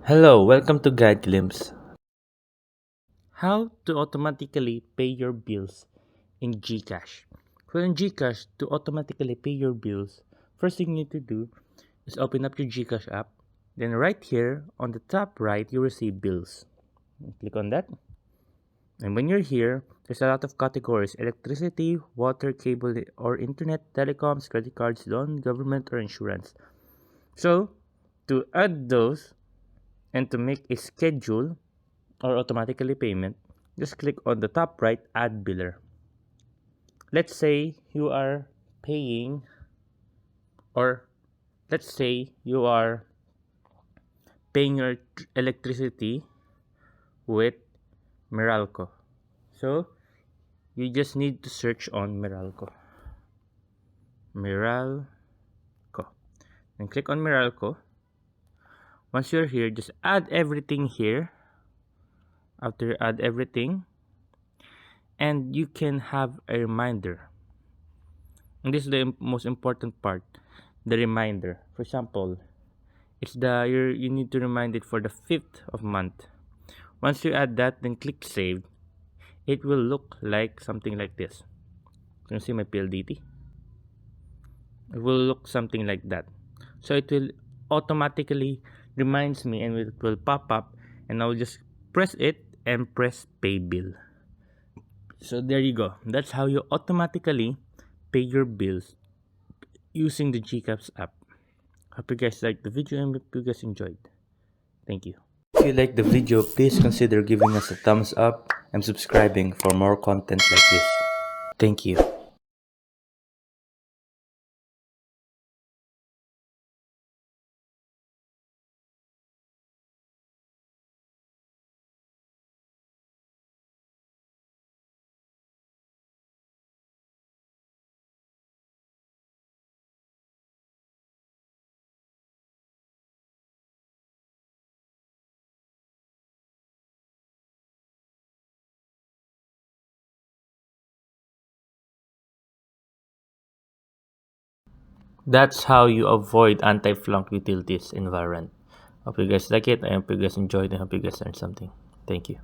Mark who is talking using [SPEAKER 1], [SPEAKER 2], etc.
[SPEAKER 1] Hello, welcome to Guide Glimpse. How to automatically pay your bills in Gcash. Well, in Gcash, to automatically pay your bills, first thing you need to do is open up your Gcash app. Then right here on the top right, you will see bills. Click on that. And when you're here, there's a lot of categories: electricity, water, cable, or internet, telecoms, credit cards, loan, government, or insurance. So, to add those and to make a schedule or automatically payment, just click on the top right, add biller. Let's say you are paying, or let's say you are paying your electricity with Meralco. So you just need to search on Meralco, and click on Meralco. Once you're here, just add everything here. After you add everything, and you can have a reminder. And this is the most important part, the reminder. For example, it's the you need to remind it for the 5th of month. Once you add that, then click save. It will look like something like this. Can you see my PLDT? It will look something like that. So it will automatically reminds me, and it will pop up, and I'll just press it and press pay bill. So there you go. That's how you automatically pay your bills using the GCaps app. Hope you guys liked the video and hope you guys enjoyed. Thank you. If you like the video, please consider giving us a thumbs up and subscribing for more content like this. Thank you. That's how you avoid anti-flunk utilities environment. Hope you guys like it. I hope you guys enjoyed and hope you guys learned something. Thank you.